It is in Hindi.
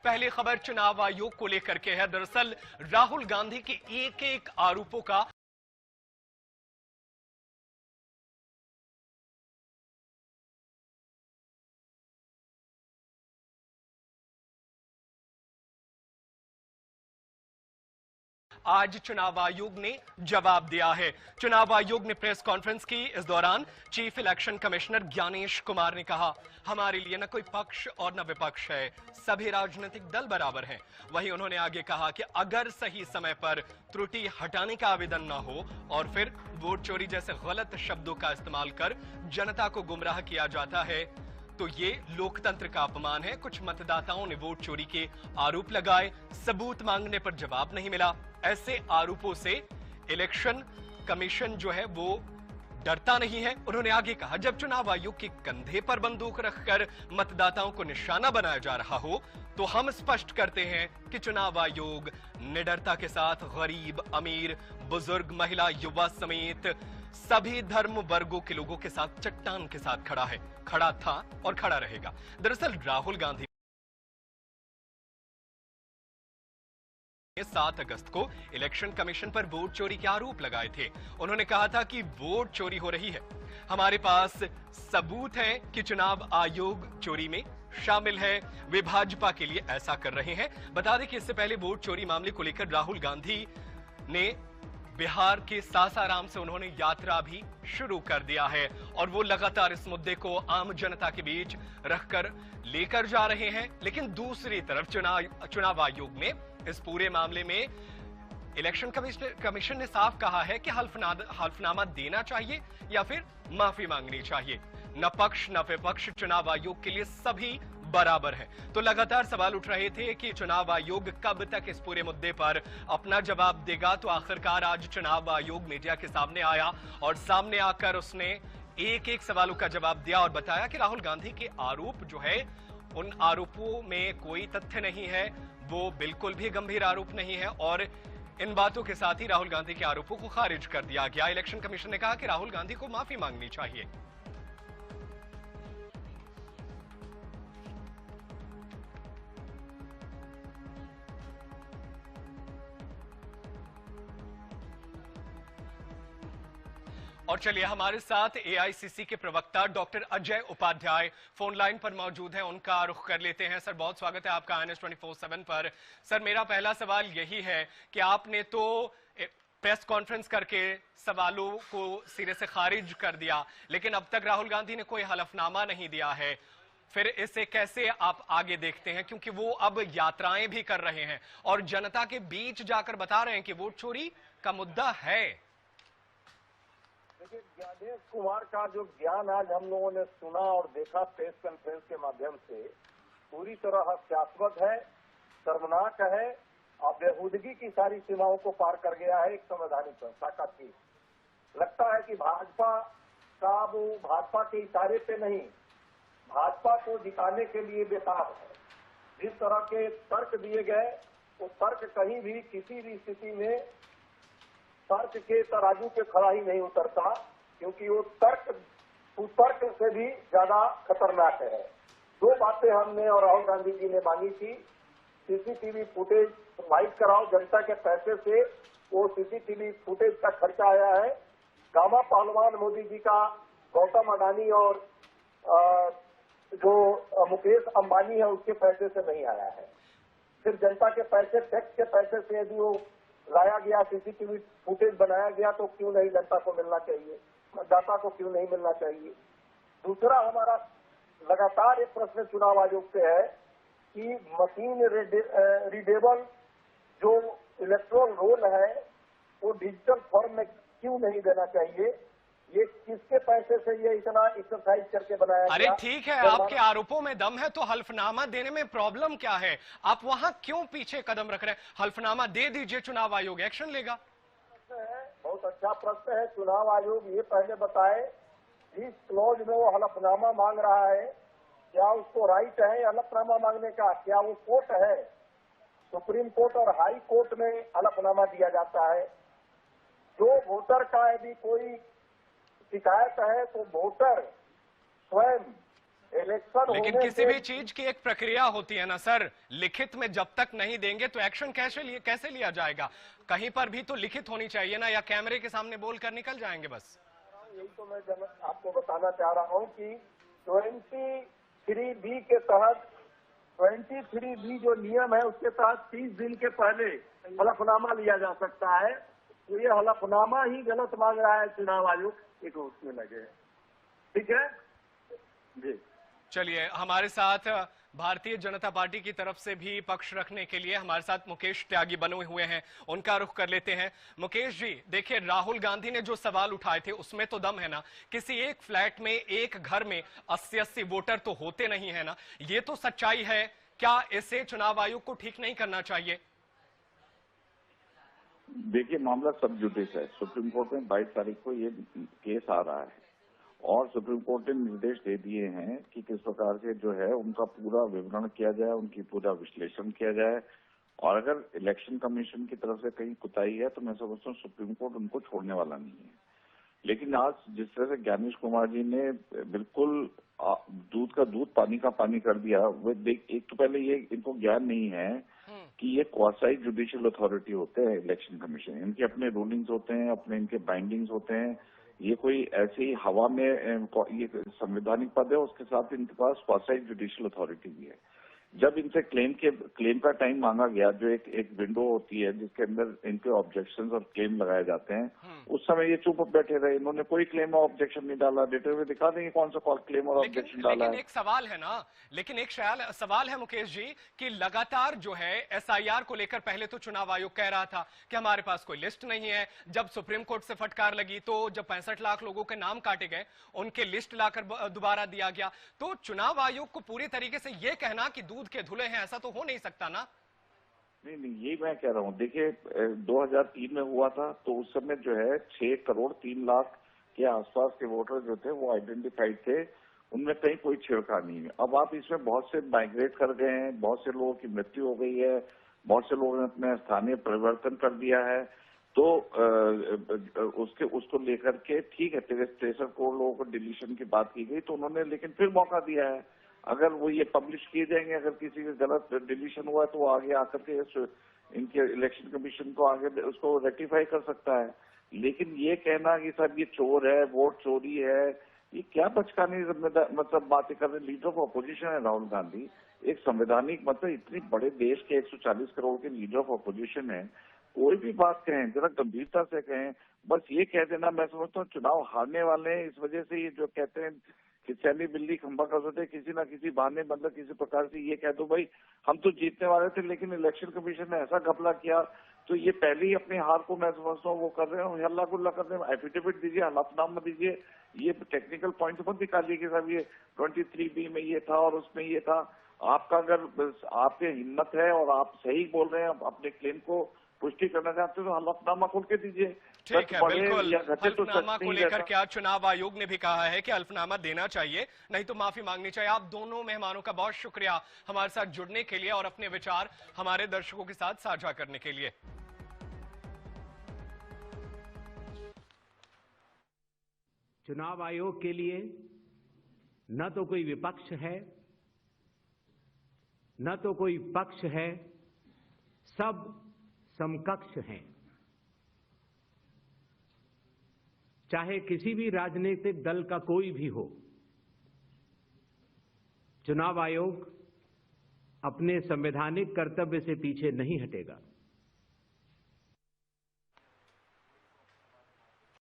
पहली खबर चुनाव आयोग को लेकर के है। दरअसल राहुल गांधी के एक एक आरोपों का आज चुनाव आयोग ने जवाब दिया है। चुनाव आयोग ने प्रेस कॉन्फ्रेंस की। इस दौरान chief election commissioner Gyanesh Kumar ने कहा, हमारे लिए न कोई पक्ष और न विपक्ष है, सभी राजनीतिक दल बराबर हैं। वहीं उन्होंने आगे कहा कि अगर सही समय पर त्रुटि हटाने का आवेदन न हो और फिर वोट चोरी जैसे गलत शब्दों का इस्तेमाल कर जनता को गुमराह किया जाता है तो ये लोकतंत्र का अपमान है। कुछ मतदाताओं ने वोट चोरी के आरोप लगाए, सबूत मांगने पर जवाब नहीं मिला। ऐसे आरोपों से इलेक्शन कमीशन जो है वो डरता नहीं है। उन्होंने आगे कहा, जब चुनाव आयोग के कंधे पर बंदूक रखकर मतदाताओं को निशाना बनाया जा रहा हो तो हम स्पष्ट करते हैं कि चुनाव आयोग निडरता के साथ गरीब, अमीर, बुजुर्ग, महिला, युवा समेत सभी धर्म वर्गों के लोगों के साथ चट्टान के साथ खड़ा है, खड़ा था और खड़ा रहेगा। दरअसल राहुल गांधी 7 अगस्त को इलेक्शन कमीशन पर वोट चोरी के आरोप लगाए थे। उन्होंने कहा था कि वोट चोरी हो रही है, हमारे पास सबूत है कि चुनाव आयोग चोरी में शामिल है, वे भाजपा के लिए ऐसा कर रहे हैं। बता दें कि इससे पहले वोट चोरी मामले को लेकर राहुल गांधी ने बिहार के सासाराम से उन्होंने यात्रा भी शुरू कर दिया है और वो लगातार इस मुद्दे को आम जनता के बीच रखकर लेकर जा रहे हैं। लेकिन दूसरी तरफ चुनाव आयोग ने इस पूरे मामले में इलेक्शन कमीशन ने साफ कहा है कि हल्फनामा देना चाहिए या फिर माफी मांगनी चाहिए। न पक्ष न विपक्ष चुनाव आयोग के लिए सभी बराबर है। तो लगातार सवाल उठ रहे थे कि चुनाव आयोग कब तक इस पूरे मुद्दे पर अपना जवाब देगा। तो आखिरकार आज चुनाव आयोग मीडिया के सामने आया और सामने आकर उसने एक एक सवालों का जवाब दिया और बताया कि राहुल गांधी के आरोप जो है उन आरोपों में कोई तथ्य नहीं है, वो बिल्कुल भी गंभीर आरोप नहीं है और इन बातों के साथ ही राहुल गांधी के आरोपों को खारिज कर दिया गया। इलेक्शन कमीशन ने कहा कि राहुल गांधी को माफी मांगनी चाहिए। और चलिए हमारे साथ एआईसीसी के प्रवक्ता doctor Ajay Upadhyay phone line पर मौजूद हैं, उनका रुख कर लेते हैं। सर, बहुत स्वागत है आपका INS 24/7 पर। सर, मेरा पहला सवाल यही है कि आपने तो प्रेस कॉन्फ्रेंस करके सवालों को सिरे से खारिज कर दिया, लेकिन अब तक राहुल गांधी ने कोई हलफनामा नहीं दिया है। फिर इसे कैसे आप आगे देखते हैं, क्योंकि वो अब यात्राएं भी कर रहे हैं और जनता के बीच जाकर बता रहे हैं कि वोट चोरी का मुद्दा है। देखिए, ज्ञानेश कुमार का जो ज्ञान आज हम लोगों ने सुना और देखा प्रेस कॉन्फ्रेंस के माध्यम से, पूरी तरह हास्यास्पद है, शर्मनाक है और बेहूदगी की सारी सीमाओं को पार कर गया है एक संवैधानिक संस्था का चीज। लगता है कि भाजपा का वो भाजपा के इशारे पे नहीं, भाजपा को जिताने के लिए बेताब है। जिस तरह के तर्क दिए गए, वो तर्क कहीं भी किसी भी स्थिति में तर्क के तराजू पे खड़ा ही नहीं उतरता, क्योंकि वो तर्क कुतर्क से भी ज्यादा खतरनाक है। 2 बातें हमने और राहुल गांधी जी ने मांगी थी। सीसीटीवी फुटेज प्रोवाइड कराओ, जनता के पैसे से वो सीसीटीवी फुटेज का खर्चा आया है। गामा पहलवान मोदी जी का गौतम अडानी और जो मुकेश अंबानी है उसके पैसे से नहीं आया है। फिर जनता के पैसे, टैक्स के पैसे से यदि वो लाया गया, सीसीटीवी फुटेज बनाया गया, तो क्यों नहीं जनता को मिलना चाहिए, मतदाता को क्यों नहीं मिलना चाहिए। दूसरा हमारा लगातार एक प्रश्न चुनाव आयोग से है कि मशीन रीडेबल जो इलेक्ट्रल रोल है वो डिजिटल फॉर्म में क्यों नहीं देना चाहिए। ये किसके पैसे से ये इतना एक्सरसाइज करके बनाया गया। अरे ठीक है, आपके आरोपों में दम है तो हल्फनामा देने में प्रॉब्लम क्या है? आप वहां क्यों पीछे कदम रख रहे हैं? हल्फनामा दे दीजिए, चुनाव आयोग एक्शन लेगा। बहुत अच्छा प्रश्न है। चुनाव आयोग ये पहले बताए जिस क्लॉज में वो हलफनामा मांग रहा है, क्या उसको राइट है हलफनामा मांगने का? क्या वो कोर्ट है? सुप्रीम कोर्ट और हाई कोर्ट में हलफनामा दिया जाता है। जो वोटर का यदि कोई शिकायत है तो वोटर स्वयं इलेक्शन लेकिन होने किसी से भी चीज की एक प्रक्रिया होती है ना सर, लिखित में जब तक नहीं देंगे तो एक्शन कैसे लिया जाएगा? कहीं पर भी तो लिखित होनी चाहिए ना, या कैमरे के सामने बोलकर निकल जाएंगे बस? यही तो मैं आपको बताना चाह रहा हूं कि 23B के तहत 23B जो नियम है उसके तहत 30 दिन के पहले हलफनामा लिया जा सकता है। तो ये हलफनामा ही गलत मांग रहा है चुनाव आयोग, एक उसमें लगे। ठीक है जी। चलिए, हमारे साथ भारतीय जनता पार्टी की तरफ से भी पक्ष रखने के लिए हमारे साथ मुकेश त्यागी बने हुए हैं, उनका रुख कर लेते हैं। मुकेश जी, देखिए, राहुल गांधी ने जो सवाल उठाए थे उसमें तो दम है ना? किसी एक फ्लैट में, एक घर में 80-80 वोटर तो होते नहीं है ना? ये तो सच्चाई है। क्या इसे चुनाव आयोग को ठीक नहीं करना चाहिए? देखिए, मामला सब जुडिस है। सुप्रीम कोर्ट में 22 तारीख को ये केस आ रहा है और सुप्रीम कोर्ट ने निर्देश दे दिए हैं कि किस प्रकार से जो है उनका पूरा विवरण किया जाए, उनकी पूरा विश्लेषण किया जाए, और अगर इलेक्शन कमीशन की तरफ से कहीं कुताही है तो मैं समझता हूँ सुप्रीम कोर्ट उनको छोड़ने वाला नहीं है। लेकिन आज जिस तरह से ज्ञानेश कुमार जी ने बिल्कुल दूध का दूध पानी का पानी कर दिया, वो देख, एक तो पहले ये इनको ज्ञान नहीं है कि ये क्वासी जुडिशियल अथॉरिटी होते हैं इलेक्शन कमीशन। इनके अपने रूलिंग्स होते हैं, अपने इनके बाइंडिंग्स होते हैं। ये कोई ऐसे ही हवा में ये संवैधानिक पद है, उसके साथ इनके पास क्वासी जुडिशियल अथॉरिटी भी है। जब इनसे क्लेम का टाइम मांगा गया, जो एक विंडो होती है जिसके अंदर इनके ऑब्जेक्शंस और क्लेम लगाए जाते हैं, उस समय ये चुप बैठे रहे। इन्होंने कोई क्लेम और ऑब्जेक्शन नहीं डाला। देते हुए दिखा देंगे कौन सा क्लेम और ऑब्जेक्शन डाला है। लेकिन एक सवाल है ना, सवाल है मुकेश जी, कि लगातार जो है SIR को लेकर पहले तो चुनाव आयोग कह रहा था कि हमारे पास कोई लिस्ट नहीं है। जब सुप्रीम कोर्ट से फटकार लगी तो जब 65 लाख लोगों के नाम काटे गए, उनके लिस्ट लाकर दोबारा दिया गया। तो चुनाव आयोग को पूरी तरीके से यह कहना कि दूध के धुले हैं, ऐसा तो हो नहीं सकता ना? नहीं, यही मैं कह रहा हूँ। देखिए, 2003 में हुआ था तो उस समय जो है 6 करोड़ 3 लाख के आसपास के वोटर जो थे वो आइडेंटिफाइड थे, उनमें कहीं कोई छेड़खानी नहीं है। अब आप इसमें बहुत से माइग्रेट कर गए हैं, बहुत से लोगों की मृत्यु हो गई है, बहुत से लोगों ने अपने स्थानीय परिवर्तन कर दिया है। तो उसको लेकर के ठीक है, 63 करोड़ लोगों को डिलीशन की बात की गई, तो उन्होंने लेकिन फिर मौका दिया है। अगर वो ये पब्लिश किए जाएंगे, अगर किसी का गलत डिलीशन हुआ है तो वो आगे आकर के इनके इलेक्शन कमीशन को आगे उसको रेक्टिफाई कर सकता है। लेकिन ये कहना कि सब ये चोर है, वोट चोरी है, ये क्या बचकानी मतलब बातें कर रहे। लीडर ऑफ अपोजिशन है राहुल गांधी, एक संवैधानिक मतलब इतनी बड़े देश के 140 करोड़ के लीडर ऑफ अपोजिशन है। कोई भी बात कहें जरा गंभीरता से कहें। बस ये कह देना, मैं समझता हूँ चुनाव हारने वाले हैं, इस वजह से ये जो कहते हैं कि चैनी बिल्ली खंबा कर सकते, किसी ना किसी बहाने मतलब किसी प्रकार से ये कह दो भाई हम तो जीतने वाले थे लेकिन इलेक्शन कमीशन ने ऐसा घपला किया, तो ये पहले ही अपनी हार को मैं समझता हूँ वो कर रहे हैं, हल्ला गुल्ला कर रहे हैं। एफिडेविट दीजिए, हलफनामा दीजिए, ये टेक्निकल पॉइंट मत निकालिए कि साहब ये 23B में ये था और उसमें ये था। आपका अगर आपके हिम्मत है और आप सही बोल रहे हैं, अपने क्लेम को पुष्टि करना चाहते हो तो हलफनामा खोल के दीजिए। ठीक है, बिल्कुल। हल्फनामा को लेकर क्या चुनाव आयोग ने भी कहा है कि हल्फनामा देना चाहिए, नहीं तो माफी मांगनी चाहिए। आप दोनों मेहमानों का बहुत शुक्रिया हमारे साथ जुड़ने के लिए और अपने विचार हमारे दर्शकों के साथ साझा करने के लिए। चुनाव आयोग के लिए न तो कोई विपक्ष है, न तो कोई पक्ष है, सब समकक्ष हैं। चाहे किसी भी राजनीतिक दल का कोई भी हो, चुनाव आयोग अपने संवैधानिक कर्तव्य से पीछे नहीं हटेगा।